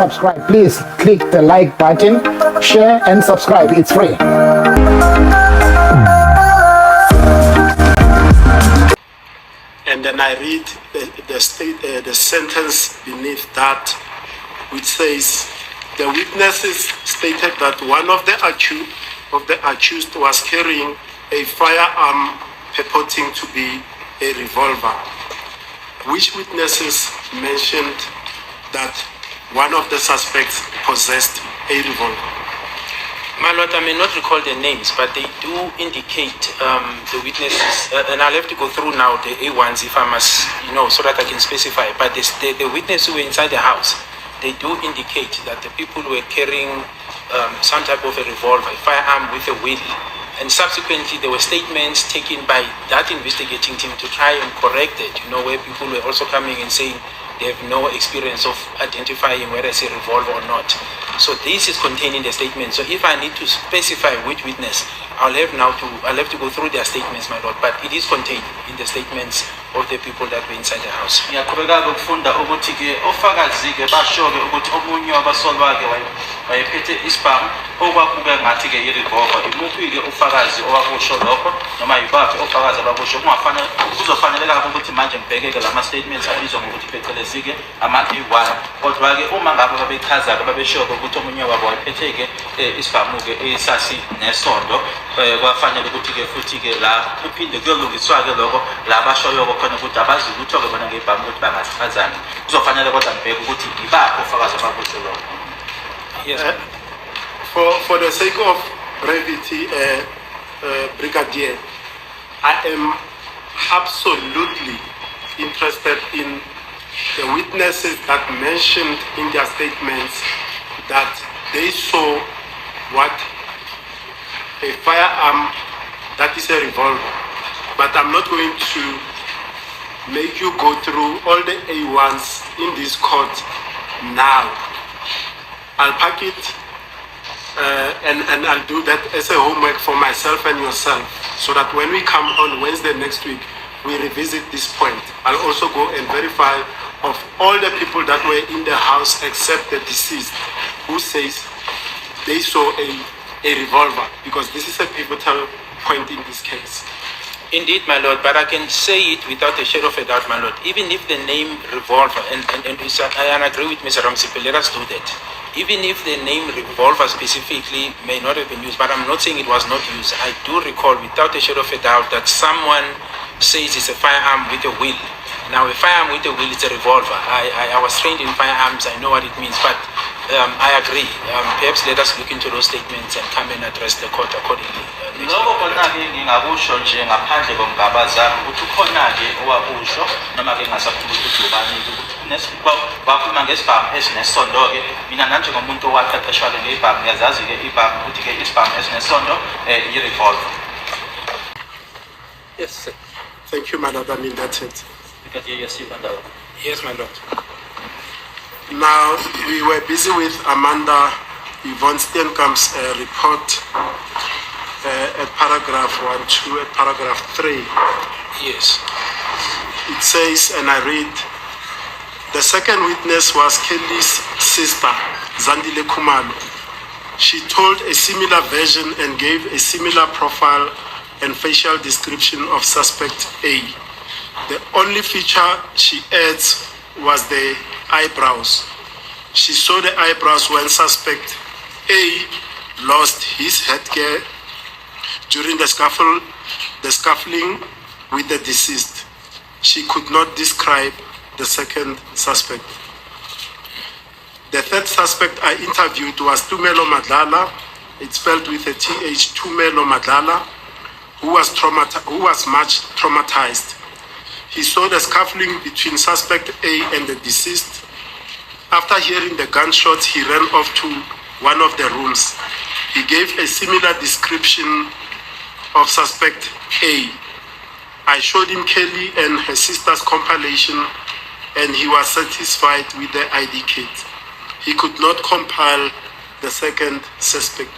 subscribe, please click the like button, share and subscribe. It's free. And then I read the sentence beneath that, which says, the witnesses stated that one of the accused was carrying a firearm purporting to be a revolver. Which witnesses mentioned that one of the suspects possessed a revolver? My lord, I may not recall the names, but they do indicate the witnesses, and I'll have to go through now the A1s if I must, so that I can specify. But the witnesses who were inside the house, they do indicate that the people were carrying some type of a revolver, a firearm with a wheel. And subsequently, there were statements taken by that investigating team to try and correct it, where people were also coming and saying they have no experience of identifying whether it's a revolver or not. So this is contained in the statement. So if I need to specify which witness, I'll have to go through their statements, my lord. But it is contained in the statements of the people that were inside the house. Ngiyaqhubeka ukufunda ukuthi ke ofakazi ke basho ke ukuthi omunye wabasolwa ke wayephethe isibhamu okwakube ngathi ke i-revolver. Imuphi ke ufakazi owakusho lokho noma yibaphi ofakazi abakusho? Kungafanele kuzofaneleka ukuthi manje ngibheke ke lama statements abizwa ngokuthi phecelezi ke ama-A1. Kodwa ke uma ngabe babechaza ke babesho ukuthi omunye wabo wayephethe ke isibhamu ke esasi nesondo, kwafanele ukuthi ke futhi ke la kuphinde kuyolungiswa ke lokho la bashoyo khona ukuthi abazi ukuthi bona ngebhamu ukuthi bangasichazana. Kuzofanele kodwa ngibheke ukuthi ibaphi ofakazi abakusho lokho. Yes. For the sake of brevity, Brigadier, I am absolutely interested in the witnesses that mentioned in their statements that they saw what a firearm that is a revolver. But I'm not going to make you go through all the A1s in this court now. I'll pack it and I'll do that as a homework for myself and yourself, so that when we come on Wednesday next week, we revisit this point. I'll also go and verify of all the people that were in the house except the deceased, who says they saw a revolver, because this is a pivotal point in this case. Indeed, my lord, but I can say it without a shadow of a doubt, my lord. Even if the name revolver, and I agree with Mr. RAMOSEPELE, let us do that. Even if the name revolver specifically may not have been used, but I'm not saying it was not used. I do recall without a shadow of a doubt that someone says it's a firearm with a wheel. Now, a firearm with a wheel is a revolver. I was trained in firearms, I know what it means, but I agree. Perhaps let us look into those statements and come and address the court accordingly. Lokho khona-ke ngingakusho nje ngaphandle komgaba zami ukuthi ukhona-ke owakusho noma ke ngasafuna ukuthi ubanike ukuthi bakhuluma ngesibhamu esinesondo-ke. Mina nanjengomuntu owaqeqeshwa-ke ngebhamu ngiyazazi-ke ibhamu ukuthi-ke isibhamu esinesondo i-revolver. Yes, sir. Thank you, my lord. I mean, that's it. Yes, my lord. Now, we were busy with Amanda Yvonne Steenkamp's report at paragraph 1, 2, at paragraph 3. Yes. It says, and I read, the second witness was Kelly's sister, Zandile Khumalo. She told a similar version and gave a similar profile and facial description of suspect A. The only feature she adds was the eyebrows. She saw the eyebrows when suspect A lost his headgear during the scuffling with the deceased. She could not describe the second suspect. The third suspect I interviewed was Tumelo Madlala. It's spelled with a TH, Tumelo Madlala, who was much traumatized. He saw the scuffling between suspect A and the deceased. After hearing the gunshots, he ran off to one of the rooms. He gave a similar description of suspect A. I showed him Kelly and her sister's compilation, and he was satisfied with the ID kit. He could not compile the second suspect.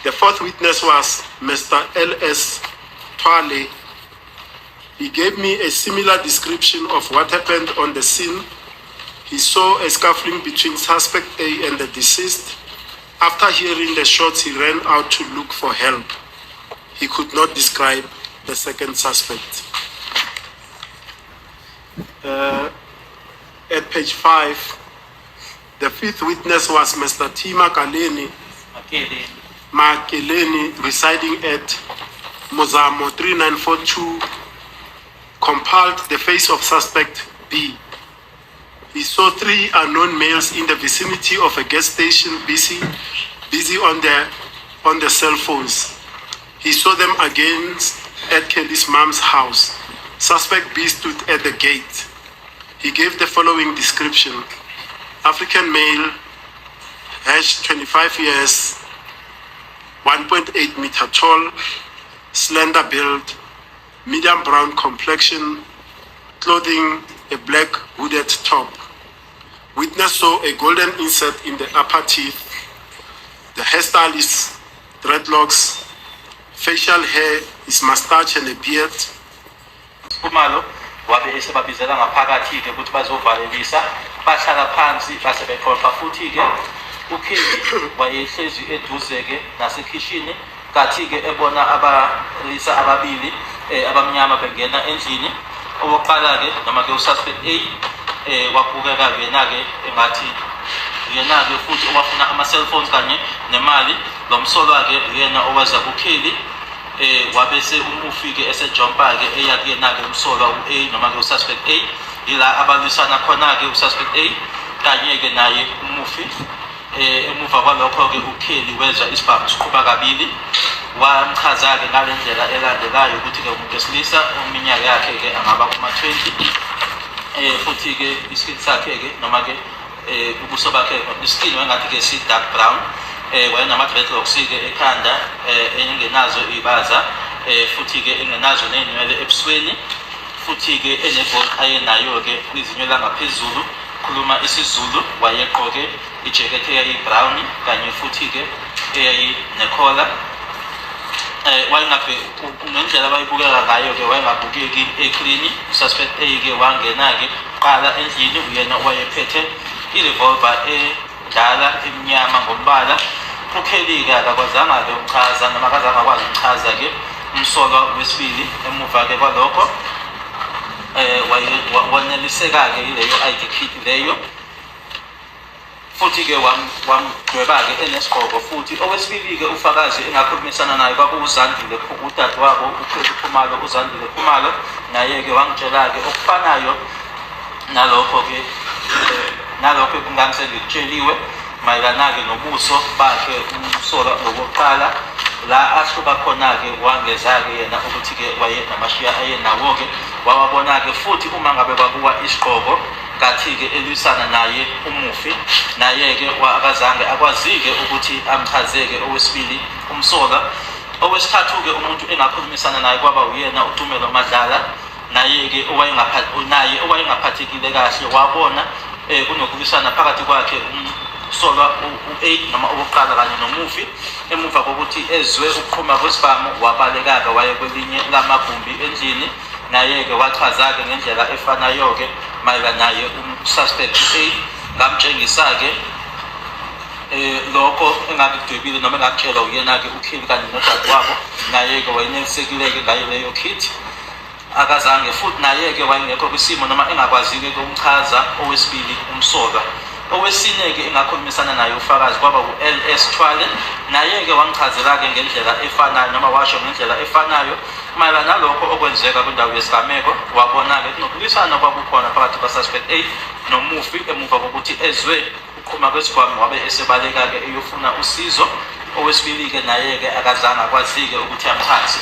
The fourth witness was Mr. L.S. Twale. He gave me a similar description of what happened on the scene. He saw a scuffling between suspect A and the deceased. After hearing the shots, he ran out to look for help. He could not describe the second suspect. At page 5, the fifth witness was Mr. Tima Makeleni, residing at Mozamo 3942, compiled the face of suspect B. He saw 3 unknown males in the vicinity of a gas station busy on their cell phones. He saw them again at Kelly's mom's house. Suspect B stood at the gate. He gave the following description: African male, age 25 years, 1.8 meter tall, slender build, medium brown complexion, clothing a black hooded top. Witness saw a golden insert in the upper teeth. The hairstyle is dreadlocks. Facial hair is mustache and a beard. Khumalo wabe esebabizela ngaphakathi ke ukuthi bazovalelisa bahlala phansi base bekhompa futhi ke uKheli wayehlezi eduze ke nasekhishini kathi ke ebona abalisa ababili abamnyama bengena endlini. Owokuqala ke noma ke ususpect A wabukeka yena ke engathi yena ke futhi owafuna ama cell phones kanye nemali. Lo msolwa ke yena owaza uKheli wabese umufike esejompa ke eyakuyena ke umsolwa uA noma ke ususpect A ila abalisana khona ke ususpect A kanye ke naye umufi. Emuva kwalokho ke uKheli wezwa isibhamu siqhuba kabili, wamchaza ke ngalendlela elandelayo ukuthi ke umuntu wesilisa iminyaka yakhe ke angaba kuma-20, futhi ke iskin sakhe ke noma ke ubuso bakhe iskin wengathi ke si dark brown, wayenama-dreadlocks ke ekhanda engenazo ibaza, futhi ke engenazo ney'nwele ebusweni, futhi ke enebholt ayenayo ke kwizinyo langaphezulu. Khuluma isiZulu, wayegqoke ijacket eyayi-brown kanye futhi ke eyayinekhola. Wayengabe ngendlela abayibukeka ngayo ke wayengabukeki eclean. Ususpect A ke wangena ke qala endlini, uyena owayephethe i-revolver endala emnyama ngombala. uKheli ke akakwazanga ke umchaza noma akazange akwazi umchaza ke umsolwa wesibili. Emuva ke kwalokho waneliseka ke ileyo ID kit leyo, futhi ke wamdweba ke enesigqoko. Futhi okwesibili ke ufakazi engakhulumisana naye kwakuwuZandile, udadewabo uKhumalo, uZandile Khumalo. Naye ke wangitshela ke okufanayo nalokho ke nalokho engangisengikutsheliwe mayelana ke nobuso bakhe umsolwa wokuqala. La ahluka khona ke wangeza ke yena ukuthi ke wayenamashiya ayenawo ke wawabona ke, futhi uma ngabe kwabuka isigqoko kathi ke elwisana naye umufi, naye ke akazange akwazike ukuthi amchazeke owesibili umsolwa. Owesithathu ke umuntu engakhulumisana naye kwaba uyena uTumelo Madlala, naye ke owayengaphathekile kahle wabona kunokulisana phakathi kwakhe umsolwa u8 noma owokuqala kanye nomufi. Emuva kokuthi ezwe ukuqhuma kwesibhamu wabaleka-ke waye kwelinye lamagumbi endlini, naye-ke wachaza-ke ngendlela efanayo-ke mayelana naye ususpect A. Ngamtshengisa-ke lokho engakudwebile noma engakutshela uyena-ke uKheli kanye nodadewabo, naye-ke wayenelisekile-ke ngayo leyo kit. Akazange futhi naye-ke wayengekho kwisimo noma engakwazike kumchaza owesibili umsolwa. Owesine-ke engakhulumisana naye ufakazi kwaba u-LS Thwale, naye-ke wangichazela-ke ngendlela efanayo noma washo ngendlela efanayo mayelana nalokho okwenzeka kwindawo yesigameko. Wabona-ke kunokulisana kwakukhona phakathi kwa-suspect A nomufi. Emuva kokuthi ezwe uqhuma kwesigwami wabe esebaleka-ke eyofuna usizo. Owesibili-ke naye-ke akazange akwazike ukuthi amchaze.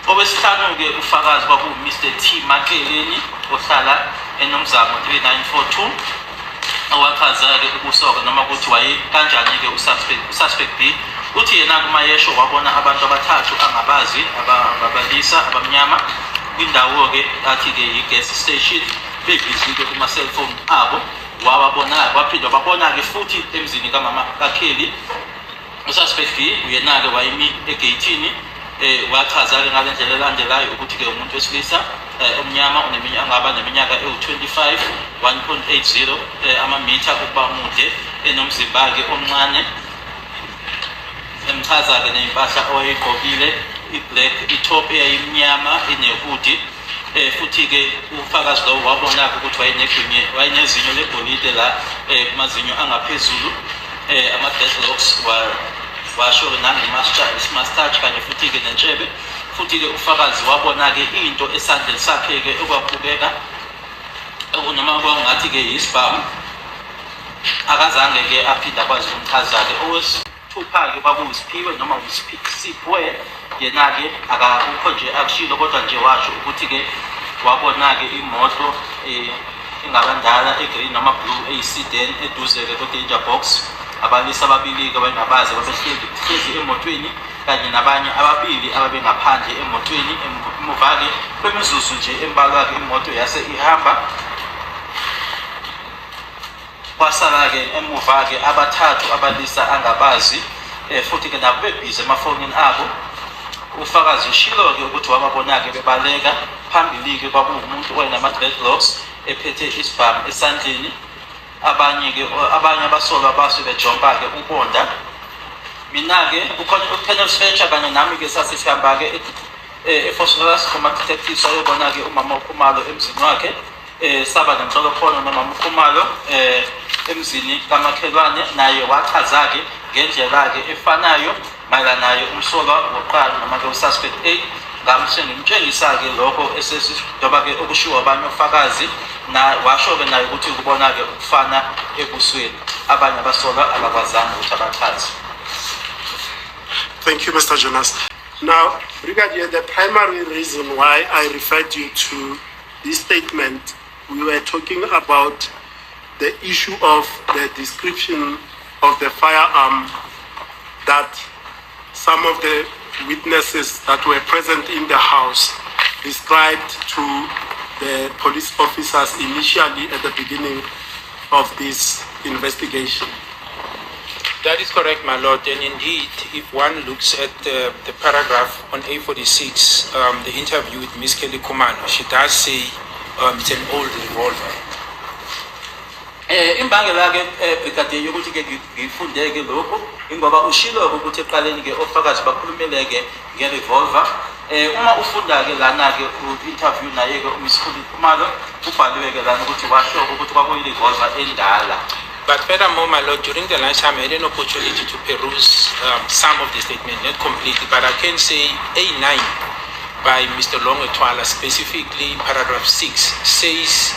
Owesihlanu-ke ufakazi kwakuwu-Mr. T Makeleni ohlala eNomzamo 3942, owachaza-ke ubusoka noma ukuthi waye kanjani-ke ususpect B. Uthi yena kumayesho wabona abantu abathathu angabazi abalisa abamnyama kwindawo-ke athi-ke yi-gas station bebhizi-ke kuma-cellphone abo. Wawabona waphinda wabona-ke futhi emzini kamama kaKheli. Ususpect B uyena-ke wayemi egeyithini wachaza-ke ngale ndlela elandelayo ukuthi-ke umuntu wesilisa omnyama angaba neminyaka ewu-25, 1.80 amamitha ukuba mude, enomzimba-ke omncane. Emchaza-ke ney'mpahla owayey'gqokile, i-black, i-top eyayimnyama, inehudi. Futhi-ke ufakazi lowo wabona-ke ukuthi wayenezinyo legolide la kumazinyo angaphezulu, ama-deadlocks, washo-ke nangemastachi kanye futhi-ke nentshebe. Futhi-ke ufakazi wabona-ke into esandleni sakhe-ke ekwakubukeka noma kwangathi-ke yisibhamu. Akazange-ke aphinde akwazi ukumchaza-ke. Owesithupha-ke kwakuyisiphiwe noma usiphiwe, yena-ke akakho nje akushilo kodwa nje washo ukuthi-ke wabona-ke imoto engabandala egreen noma blue eyi-sedan eduze-ke kwe-danger box. Abalisi ababili-ke babengabazi babehlezi emotweni kanye nabanye ababili ababengaphandle emotweni. Emuva-ke kwemizuzu nje embalwa-ke imoto yase ihamba. Kwasala-ke emuva-ke abathathu abalisa angabazi futhi-ke nabo bebhizi emafonini abo. Ufakazi ushilo-ke ukuthi wababona-ke bebaleka. Phambili-ke kwakuwumuntu owayenama-dreadlocks ephethe isibhamu esandleni. Abanye abasolwa base bejomba-ke ubonda. Mina-ke ukhona u-Colonel Spencer kanye nami-ke sasihamba-ke e-Phosphorus Combat Detectives ayobona-ke umama uKhumalo emzini wakhe. Saba nemhlolokhono nomama uKhumalo emzini kamakhelwane, naye wachaza-ke ngendlela-ke efanayo mayelana naye umsolwa wokuqala noma-ke ususpect A. Ngimtshengisa-ke lokho njengoba-ke okushiwo abanye ofakazi, washo-ke naye ukuthi ukubona-ke ukufana ebusweni. Abanye abasolwa abakwazanga ukuthi abachaze. Thank you, Mr. Jonas. Now, Brigadier, the primary reason why I referred you to this statement, we were talking about the issue of the description of the firearm that some of the witnesses that were present in the house described to the police officers initially at the beginning of this investigation. That is correct, my lord. And indeed, if one looks at the paragraph on A46, the interview with Miss Kelly Khumalo, she does say it's an old revolver. Imbangela-ke brigadier yokuthi-ke ngifundeke lokho ingoba ushilo-ke ukuthi eqaleni-ke ofakazi bakhulumele-ke nge-revolver. Uma ufunda-ke lana-ke ku-interview naye-ke uMiss Khumalo ubhaliwe-ke lana ukuthi washo ukuthi kwakuyi-revolver endala. But furthermore, my lord, during the lunchtime, I had an opportunity to peruse some of the statement, not completely, but I can say A9 by Mr. Longwetwala, specifically paragraph 6, says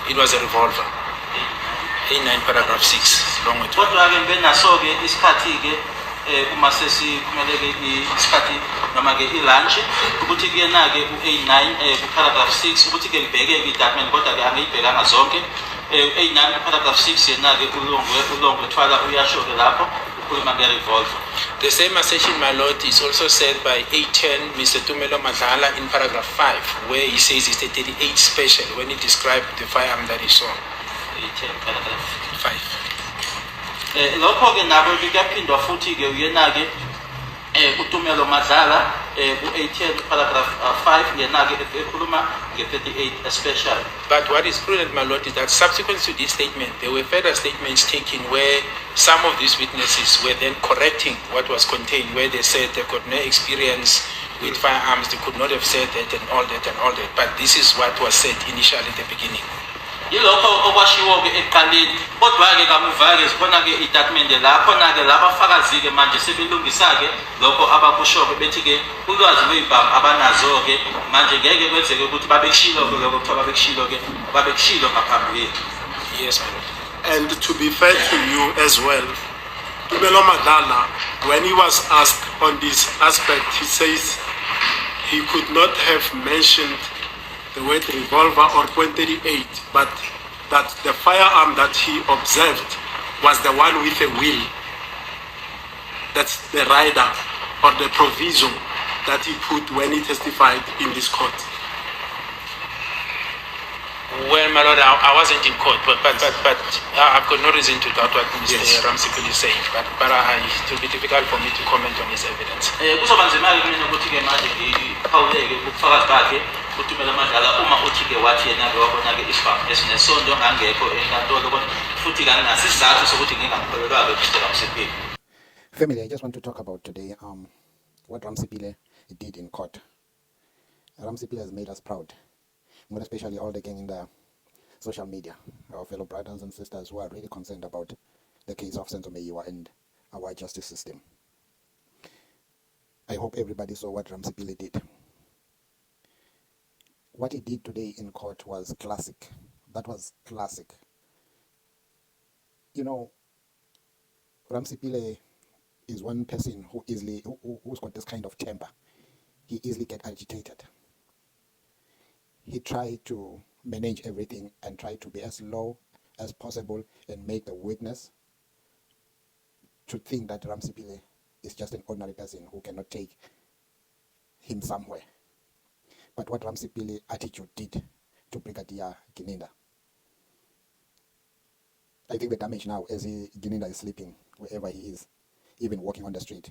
it was a revolver. A9 paragraph 6, Longwetwala. Kodwa-ke benaso-ke isikhathi-ke uma sesiphumele-ke isikhathi noma-ke ilunch ukuthi kuyena-ke u-A9 ku-paragraph 6 ukuthi-ke libheke-ke i-document kodwa-ke angiyibhekanga zonke. A9 paragraph 6 yena-ke uLongwetwala uyasho-ke lapho ukhuluma nge-revolver. The same assertion, my lord, is also said by A10, Mr. Tumelo Madlala, in paragraph 5, where he says it's a 38 special when he described the firearm that he saw. A10 paragraph 5. Lokho-ke nabo kuyaphindwa futhi-ke uyena-ke uTumelo Madlala ku-A10 paragraph 5 yena-ke ekhuluma nge-38 especially. But what is prudent, my lord, is that subsequent to this statement, there were further statements taken where some of these witnesses were then correcting what was contained, where they said they got no experience with firearms, they could not have said that and all that and all that. But this is what was said initially at the beginning. Yilokho okwashiwo-ke ekuqaleni kodwa-ke kamuva-ke sibona-ke itatimende la khona-ke labafakazi-ke manje sebelungisa-ke lokho abakusho-ke bethi-ke ulwazi lwey'bhamu abanazo-ke manje ngeke kwenzeke ukuthi babekushilo-ke lokho kuthiwa babekushilo ngaphambilini. Yes, my lord. And to be fair to you as well, Tumelo Madlala, when he was asked on this aspect, he says he could not have mentioned the word revolver or .38, but that the firearm that he observed was the one with a wheel. That's the rider or the proviso that he put when he testified in this court. Well, my lord, I wasn't in court, but I've got no reason to doubt what Mr. Ramsipil is saying. But it will be difficult for me to comment on his evidence. Kuzoba nzima-ke kumina ukuthi-ke manje ngiphawuleke ubufakazi bakhe uTumela Madlala uma uthi-ke wathi yena-ke wabona-ke isibhamu esinesondo ngangekho enkantolo kodwa futhi-ke anginasizathu sokuthi ngingamkholelwa-ke Mr. Ramsipil. Family, I just want to talk about today what Ramsipile did in court. Ramsipile has made us proud, more especially all the gang in the social media, our fellow brothers and sisters who are really concerned about the case of SENZO and our justice system. I hope everybody saw what Ramsipile did. What he did today in court was classic. That was classic. You know, Ramsipile is one person who's got this kind of temper. He easily gets agitated. He tried to manage everything and try to be as low as possible and make the witness to think that Ramsipile is just an ordinary person who cannot take him somewhere. But what Ramsipile attitude did to Brigadier Gininda, I think the damage now as Gininda is sleeping wherever he is, even walking on the street,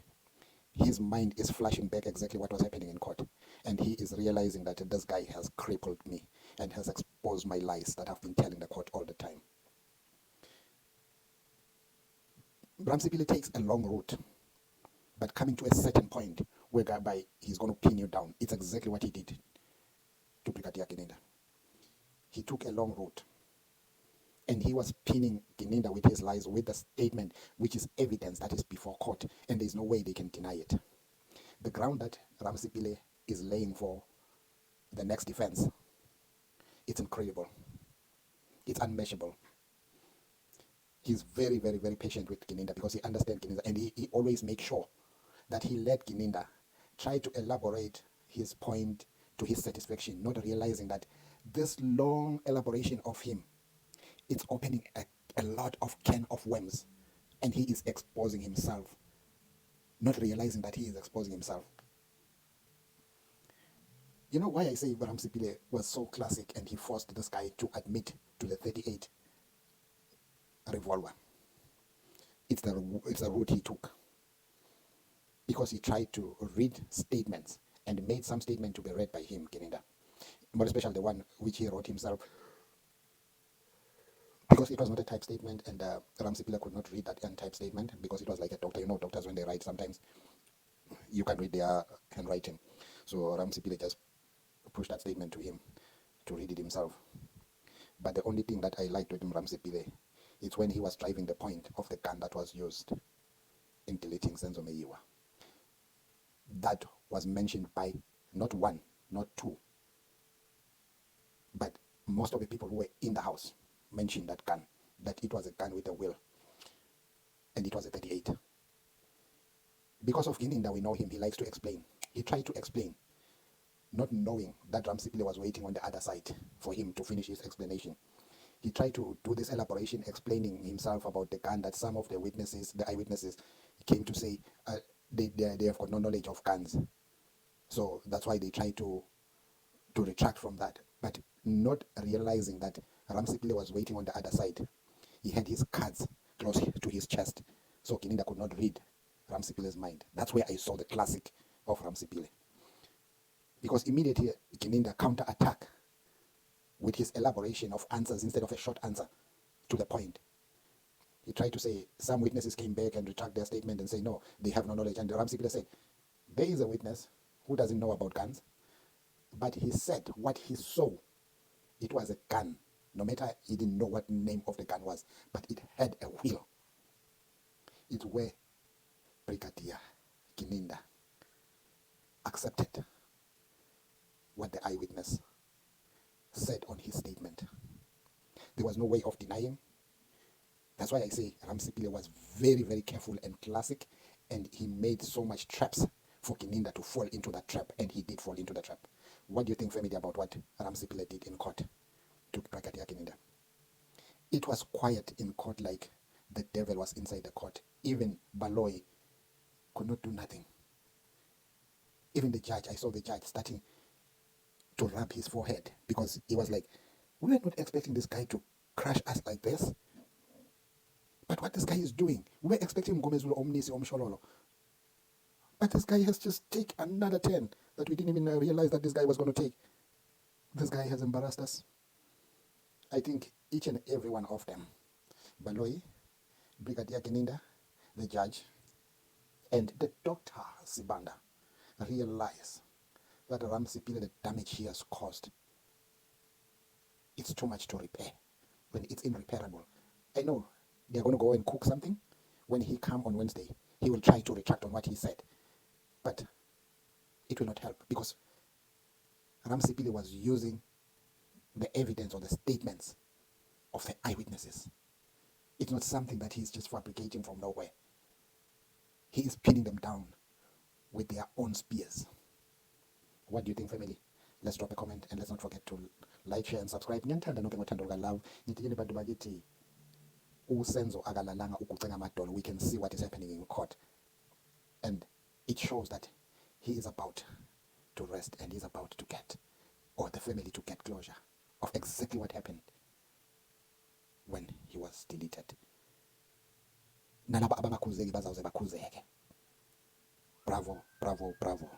his mind is flashing back exactly what was happening in court, and he is realizing that this guy has crippled me and has exposed my lies that I've been telling the court all the time. Ramsipile takes a long route, but coming to a certain point whereby he's going to pin you down. It's exactly what he did to Brigadier Gininda. He took a long route, and he was pinning Gininda with his lies, with the statement, which is evidence that is before court, and there's no way they can deny it. The ground that Ramsipile is laying for the next defense, it's incredible. It's unmeasurable. He's very, very, very patient with Gininda because he understands Gininda, and he always makes sure that he let Gininda try to elaborate his point to his satisfaction, not realizing that this long elaboration of him, it's opening a lot of can of worms, and he is exposing himself, not realizing that he is exposing himself. You know why I say Ramsipile was so classic and he forced this guy to admit to the 38 revolver? It's the route he took, because he tried to read statements and made some statement to be read by him, Gininda, more especially the one which he wrote himself, because it was not a type statement, and Ramsipile could not read that untyped statement because it was like a doctor. You know, doctors when they write, sometimes you can read their handwriting. So Ramsipile just pushed that statement to him to read it himself. But the only thing that I liked with Ramsipile is when he was driving the point of the gun that was used in deleting SENZO. That was mentioned by not one, not two, but most of the people who were in the house mentioned that gun, that it was a gun with a wheel, and it was a 38. Because of Gininda, we know him, he likes to explain. He tried to explain, not knowing that Ramsipile was waiting on the other side for him to finish his explanation. He tried to do this elaboration, explaining himself about the gun, that some of the witnesses, the eyewitnesses, came to say they have got no knowledge of guns. So that's why they try to retract from that, but not realizing that Ramsipile was waiting on the other side. He had his cards close to his chest, so Gininda could not read Ramsipile's mind. That's where I saw the classic of Ramsipile. Because immediately Gininda counter-attack with his elaboration of answers instead of a short answer to the point. He tried to say some witnesses came back and retract their statement and say no, they have no knowledge. And Ramsipile said, there is a witness who doesn't know about guns, but he said what he saw, it was a gun. No matter he didn't know what name of the gun was, but it had a wheel. It's where Brigadier Gininda accepted what the eyewitness said on his statement. There was no way of denying. That's why I say Ramsipile was very, very careful and classic, and he made so much traps for Gininda to fall into that trap, and he did fall into the trap. What do you think, family, about what Ramsipile did in court to Brigadier Gininda? It was quiet in court like the devil was inside the court. Even Baloy could not do nothing. Even the judge, I saw the judge starting to rub his forehead because he was like, We were not expecting this guy to crush us like this. But what this guy is doing, we were expecting Mgomezulu Omnisi Omshololo. But this guy has just taken another 10 that we didn't even realize that this guy was going to take. This guy has embarrassed us. I think each and every one of them, Baloyi, Brigadier Gininda, the judge, and the doctor Sibanda, realize that RAMOSEPELE, the damage he has caused, it's too much to repair when it's irreparable. I know they're going to go and cook something. When he come on Wednesday, he will try to retract on what he said. But it will not help because RAMOSEPELE was using the evidence or the statements of the eyewitnesses. It's not something that he's just fabricating from nowhere. He is pinning them down with their own spears. What do you think, family? Let's drop a comment and let's not forget to like, share and subscribe. Ngiyanthanda nonke ngothando lukaLove. Ngithini bantu bakithi uSenzo akalalanga ukucenga amadolo. We can see what is happening in court. And it shows that he is about to rest and he's about to get, or the family to get closure of exactly what happened when he was deleted. Nalaba ababakhuzeki bazawuze bakhuzeke. Bravo, bravo, bravo.